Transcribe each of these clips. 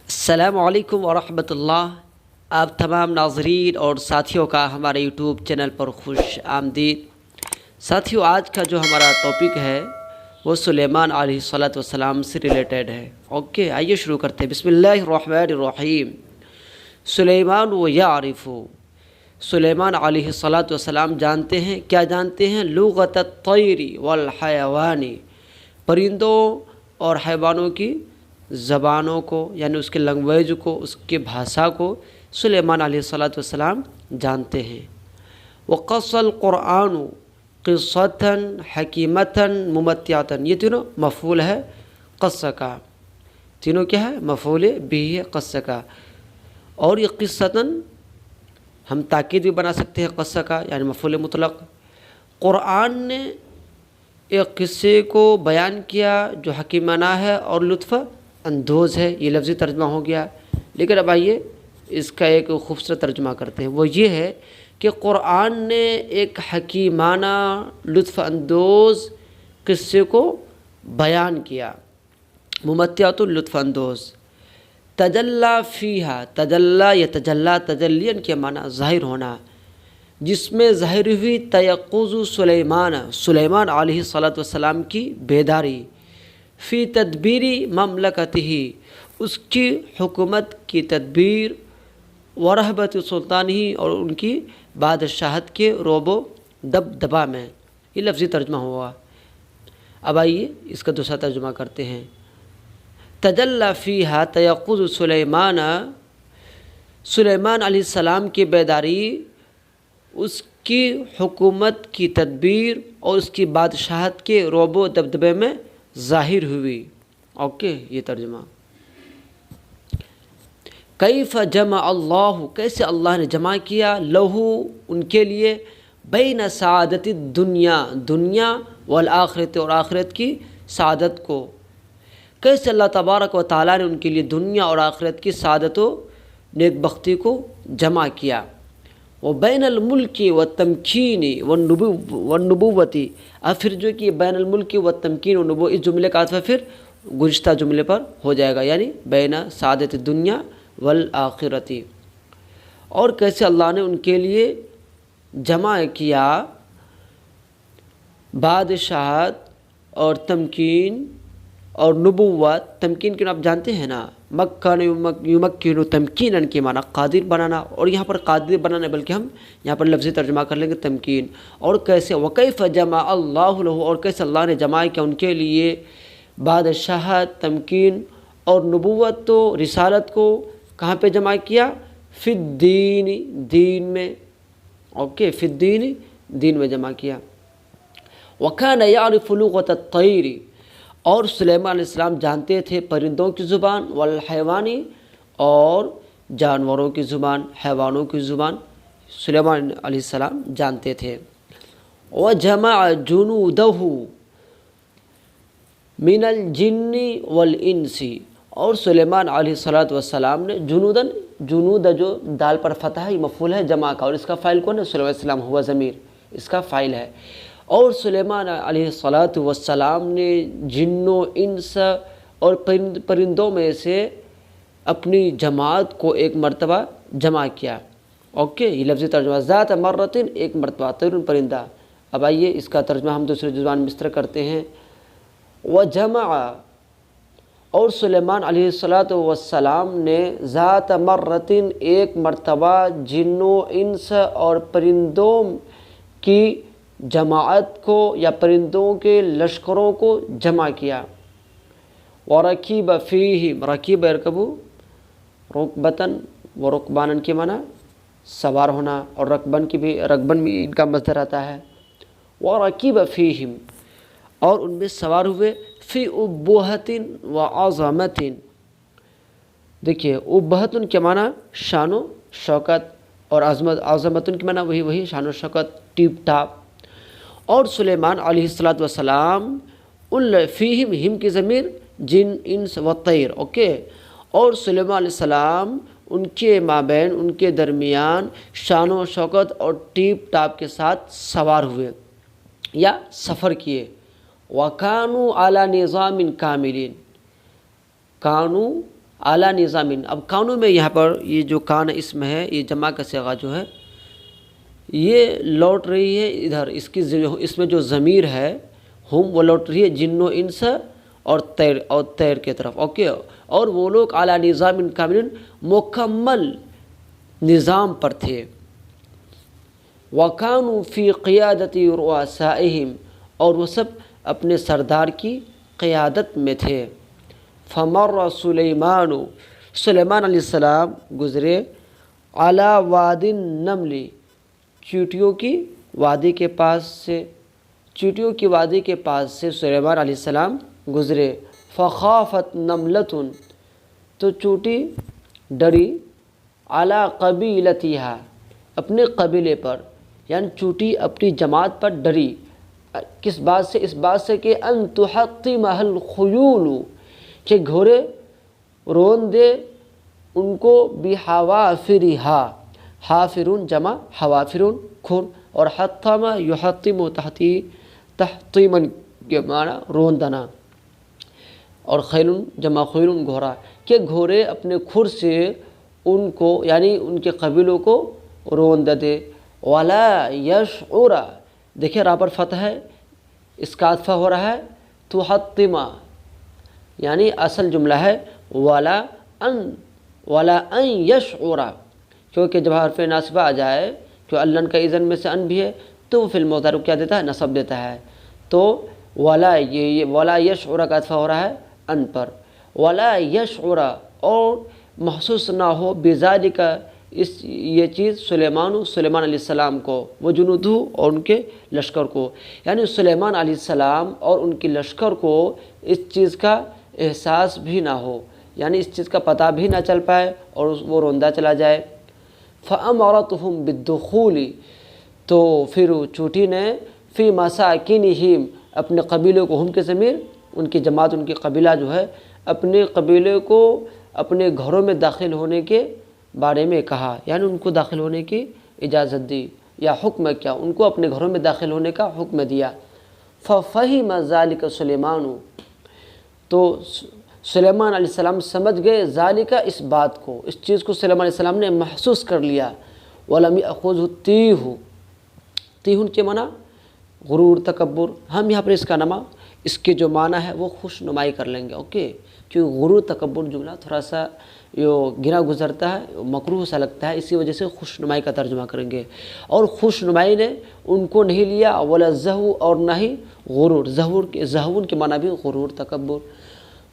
السلام علیکم ورحمۃ اللہ۔ آپ تمام ناظرین اور ساتھیوں کا ہمارے یوٹیوب چینل پر خوش آمدید۔ ساتھیوں، آج کا جو ہمارا ٹاپک ہے وہ سلیمان علیہ السلام سے ریلیٹڈ ہے۔ اوکے، آئیے شروع کرتے ہیں۔ بسم اللہ الرحمن الرحیم۔ سلیمان و یعرف، سلیمان علیہ السلام جانتے ہیں، کیا جانتے ہیں؟ لغت الطیر والحیوان، پرندوں اور حیوانوں کی زبانوں کو، یعنی اس کے لینگویج کو، اس کے بھاشا کو سلیمان علیہ السلام جانتے ہیں۔ وقص القرآن قصۃ حکیمۃ ممتعۃ، یہ تینوں مفعول ہے قصہ کا، تینوں کیا ہے؟ مفعول بھی ہے قصہ کا۔ اور یہ قصۃً ہم تاکید بھی بنا سکتے ہیں قصہ کا، یعنی مفعول مطلق۔ قرآن نے ایک قصے کو بیان کیا جو حکیمانہ ہے اور لطف اندوز ہے، یہ لفظی ترجمہ ہو گیا۔ لیکن اب آئیے اس کا ایک خوبصورت ترجمہ کرتے ہیں، وہ یہ ہے کہ قرآن نے ایک حکیمانہ لطف اندوز قصے کو بیان کیا، ممتعۃ لطف اندوز۔ تجلی فیہا، تجلی یتجلی، تجلیاً کے معنی ظاہر ہونا، جس میں ظاہر ہوئی تیقظ سلیمان علیہ السلام کی بیداری، فی تدبیری مملکتہ، اس کی حکومت کی تدبیر، ورہبت سلطانہ، اور ان کی بادشاہت کے رعب و دبدبہ میں۔ یہ لفظی ترجمہ ہوا۔ اب آئیے اس کا دوسرا ترجمہ کرتے ہیں۔ تجلی فیہا تیقظ سلیمان علیہ السلام کی بیداری، اس کی حکومت کی تدبیر اور اس کی بادشاہت کے رعب و دبدبے میں ظاہر ہوئی۔ اوکے، یہ ترجمہ۔ کیف جمع اللہ، کیسے اللہ نے جمع کیا، لہو ان کے لیے، بین سعادت الدنیا، دنیا والآخرت، اور آخرت کی سعادت کو۔ کیسے اللہ تبارک و تعالیٰ نے ان کے لیے دنیا اور آخرت کی سعادت و نیک بختی کو جمع کیا۔ وبین الملک والتمکین والنبوۃ، اب پھر جو کہ بین الملک والتمکین والنبوۃ، اس جملے کا عطف پھر گزشتہ جملے پر ہو جائے گا، یعنی بین سعادت الدنیا والآخرت۔ اور کیسے اللہ نے ان کے لیے جمع کیا بادشاہت اور تمکین اور نبوت۔ تمکین کے آپ جانتے ہیں نا، مکن یمکن تمکیناً کے معنی قادر بنانا، اور یہاں پر قادر بنانا بلکہ ہم یہاں پر لفظی ترجمہ کر لیں گے تمکین۔ اور کیسے وکیف جمع اللہ لہ، اور کیسے اللہ نے جمع کیا ان کے لیے بادشاہت، تمکین اور نبوت تو رسالت کو، کہاں پہ جمع کیا؟ فی الدین، دین میں۔ اوکے، فی الدین، دین میں جمع کیا۔ وکان یعرف لغۃ الطیر، اور سلیمان علیہ السلام جانتے تھے پرندوں کی زبان، والحیوانی، اور جانوروں کی زبان، حیوانوں کی زبان سلیمان علیہ السلام جانتے تھے۔ وجمع جنودہ من الجن والانس، اور سلیمان علیہ السلام نے جنود جو دال پر فتح ہے، یہ مفعول ہے جمع کا، اور اس کا فاعل کون ہے؟ سلیمان علیہ السلام، ہوا ضمیر اس کا فاعل ہے۔ اور سلیمان علیہ السلام نے جن و انس اور پرندوں میں سے اپنی جماعت کو ایک مرتبہ جمع کیا۔ اوکے، یہ لفظی ترجمہ، ذات مرتن، ایک مرتبہ، طیر پرندہ۔ اب آئیے اس کا ترجمہ ہم دوسری زبان میں اس طرح کرتے ہیں۔ وجمع، اور سلیمان علیہ السلام نے ذات مرتن، ایک مرتبہ، جن و انس اور پرندوں کی جماعت کو یا پرندوں کے لشکروں کو جمع کیا۔ ورکب فیہم، رکیب یرکبو رکبتاً ورکباناً کے معنی سوار ہونا، اور رکبن بھی ان کا مصدر آتا ہے۔ ورکب فیہم، اور ان میں سوار ہوئے، فی ابہۃ وعظمۃ، دیکھیے ابہۃ کے معنی شان و شوکت، اور عظمت کے معنی وہی شان و شوکت، ٹیپ ٹاپ۔ اور سلیمان علیہ السلام فیہم، ہم کی ضمیر جن، انس و طیر۔ اوکے، اور سلیمان علیہ السلام ان کے مابین، ان کے درمیان شان و شوکت اور ٹیپ ٹاپ کے ساتھ سوار ہوئے یا سفر کیے۔ وَكَانُوا عَلَى نِظَامٍ كَامِلٍ، کانو اعلیٰ نظامن، اب کانوں میں یہاں پر یہ جو کان اسم ہے یہ جمع کا صیغہ جو ہے یہ لوٹ رہی ہے ادھر، اس میں جو ضمیر ہے ہم وہ لوٹ رہی ہے جن و انس اور طیر کے طرف، اوکے، اور وہ لوگ اعلیٰ نظام کامل مکمل نظام پر تھے، وَكَانُوا فِي قِيَادَةِ رُؤَسَائِهِمْ، اور وہ سب اپنے سردار کی قیادت میں تھے، فَمَرَّ سُلَيْمَانُ، سلیمان علیہ السلام گزرے، عَلَى وَادِ النَّمْلِ، چیونٹیوں کی وادی کے پاس سے، چیونٹیوں کی وادی کے پاس سے سلیمان علیہ السلام گزرے، فَخَافَتْ نَمْلَةٌ، تو چونٹی ڈری، عَلَى قَبِيلَتِهَا، اپنے قبیلے پر، یعنی چونٹی اپنی جماعت پر ڈری، کس بات سے؟ اس بات سے کہ ان تحطمها الخیول، کہ گھوڑے رون دے ان کو، بحوافرها، حافرون جمع حوافرون کھر، اور حطم یحطم تحطیما کے معنی روندنا، اور خیل جمع خیل گھوڑا، کہ گھوڑے اپنے کھر سے ان کو یعنی ان کے قبیلوں کو روند دے، ولا یشعر، دیکھیں را پر فتح ہے، اس کا عطفہ ہو رہا ہے تحطما، یعنی اصل جملہ ہے ولا ان یشعر، کیونکہ جب حرف ناصبہ آ جائے جو اللن کا اذن میں سے ان بھی ہے تو وہ فی المضارع کیا دیتا ہے؟ نصب دیتا ہے، تو ولا یہ ولا یشعر کا عطفہ ہو رہا ہے ان پر، ولا یشعر، اور محسوس نہ ہو، بذالک، یہ چیز، سلیمان علیہ السلام کو، وہ جنودہ، اور ان کے لشکر کو، یعنی سلیمان علیہ السلام اور ان کے لشکر کو اس چیز کا احساس بھی نہ ہو، یعنی اس چیز کا پتہ بھی نہ چل پائے اور وہ روندہ چلا جائے، فَأَمَرَتْهُمْ بِالدُّخُولِ، تو پھر چونٹی نے فی مساکنہم، اپنے قبیلے کو، ہم کے ضمیر ان کی جماعت، ان کی قبیلہ جو ہے، اپنے قبیلے کو اپنے گھروں میں داخل ہونے کے بارے میں کہا، یعنی ان کو داخل ہونے کی اجازت دی یا حکم کیا، ان کو اپنے گھروں میں داخل ہونے کا حکم دیا، فَفَهِمَ ذَلِكَ سلیمان، تو سلیمان علیہ السلام سمجھ گئے، ذالک، اس بات کو، اس چیز کو سلیمان علیہ السلام نے محسوس کر لیا، وَلَمْ يَأْخُذْهُ تیہ کے معنی غرور، تکبر، ہم یہاں پر اس کا نامہ، اس کے جو معنی ہے وہ خوش نمائی کر لیں گے، اوکے، کیونکہ غرور تکبر جملہ تھوڑا سا گرا گزرتا ہے، مکروہ سا لگتا ہے، اسی وجہ سے خوش نمائی کا ترجمہ کریں گے، اور خوش نمائی نے ان کو نہیں لیا، ولا زہو، اور نہ ہی غرور، زہون کے معنی بھی غرور، تکبر،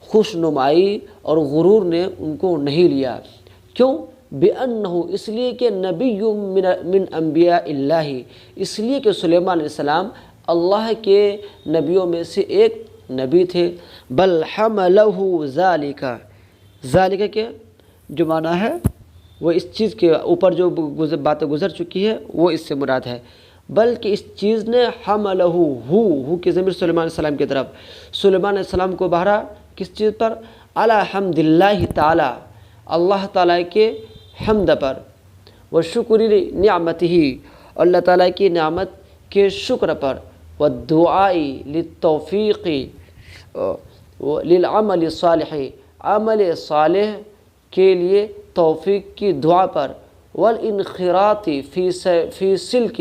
خوش نمائی اور غرور نے ان کو نہیں لیا، کیوں؟ بِأَنَّهُ، اس لیے کہ نبی من انبیاء اللہ، اس لیے کہ سلیمان علیہ السلام اللہ کے نبیوں میں سے ایک نبی تھے، بل حملہ ذالک کے جو معنی ہے وہ اس چیز کے اوپر جو باتیں گزر چکی ہے وہ اس سے مراد ہے، بلکہ اس چیز نے حملہ، ہو کی ضمیر سلیمان علیہ السلام کی طرف، سلیمان علیہ السلام کو بہرا کس چیز پر؟ علی حمد اللہ تعالی، اللہ تعالیٰ کے حمد پر، وشکر نعمتہ، اللہ تعالیٰ کی نعمت کے شکر پر، والدعاء للتوفیق للعمل الصالح، عمل صالح کے لیے توفیق کی دعا پر، والانخراط فی سلک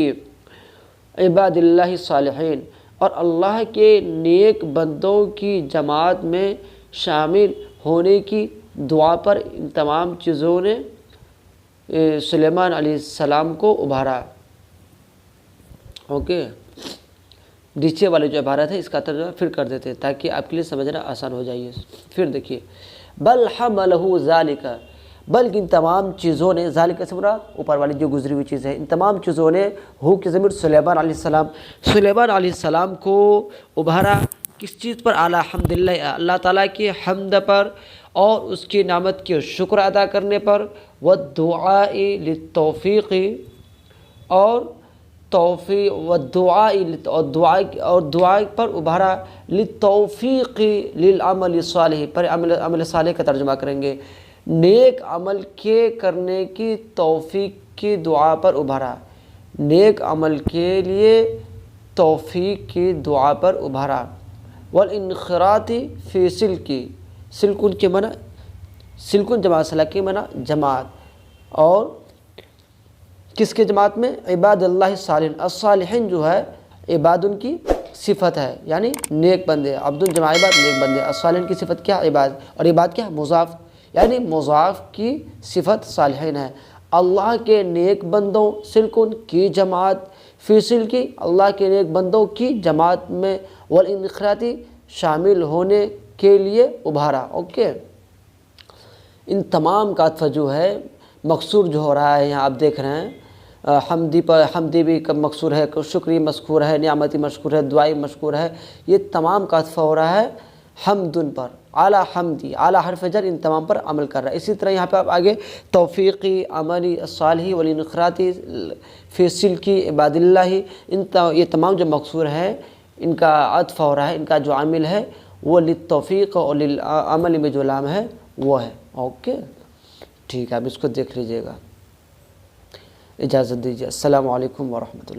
عباد اللہ الصالحین، اور اللہ کے نیک بندوں کی جماعت میں شامل ہونے کی دعا پر، ان تمام چیزوں نے سلیمان علیہ السلام کو ابھارا، اوکے۔ نیچے والے جو عبارت ہے اس کا ترجمہ پھر کر دیتے ہیں تاکہ آپ کے لیے سمجھنا آسان ہو جائے، پھر دیکھیے، بل حملہ ذالک، بلکہ ان تمام چیزوں نے، ذالک سے مراد اوپر والی جو گزری ہوئی چیز ہے، ان تمام چیزوں نے، ہو کی ضمیر سلیمان علیہ السلام، سلیمان علیہ السلام کو ابھارا کس چیز پر؟ اعلیٰ حمد اللہ، اللہ تعالیٰ کی حمد پر اور اس کی نعمت کے شکر ادا کرنے پر، والدعاء للتوفیق، اور توفیق، اور دعا پر ابھارا، للتوفیق للعمل الصالح، پر عمل صالح کا ترجمہ کریں گے، نیک عمل کے کرنے کی توفیق کی دعا پر ابھارا، نیک عمل کے لیے توفیق کی دعا پر ابھارا، والانخراط فی سلک، سلک ان کے معنی سلکن جماعت سلکی منا جماعت، اور کس کے جماعت میں؟ عباد اللہ الصالحین، الصالحین جو ہے عباد ان کی صفت ہے، یعنی نیک بندے، عبد جمع عباد نیک بندے، الصالحین کی صفت کیا؟ عباد، اور عباد کیا؟ مضاف، یعنی مضاف کی صفت صالحین ہے۔ اللہ کے نیک بندوں سلکن کی جماعت، فی سلکی اللہ کے نیک بندوں کی جماعت میں، والانخراطی شامل ہونے کے لیے ابھارا۔ اوکے، ان تمام کا عطف جو ہے مقصور جو ہو رہا ہے، یہاں آپ دیکھ رہے ہیں حمدی پر، حمدی بھی مقصور ہے، شکری مذکور ہے، نعمتی مشکور ہے، دعائی مشکور ہے، یہ تمام کا عطف ہو رہا ہے حمدن پر، اعلیٰ حمدی، اعلیٰ حرف جر ان تمام پر عمل کر رہا ہے۔ اسی طرح یہاں پہ آپ آگے توفیقی، عملی، صالحی، والانخراطی، فی سلکی، عباد اللہ، یہ تمام جو مقصور ہے ان کا عطف ہو رہا ہے، ان کا جو عامل ہے وہ للتوفیق اور للعمل میں جو لام ہے وہ ہے۔ اوکے ٹھیک ہے، اب اس کو دیکھ لیجئے گا۔ اجازت دیجیے، السلام علیکم ورحمۃ اللہ۔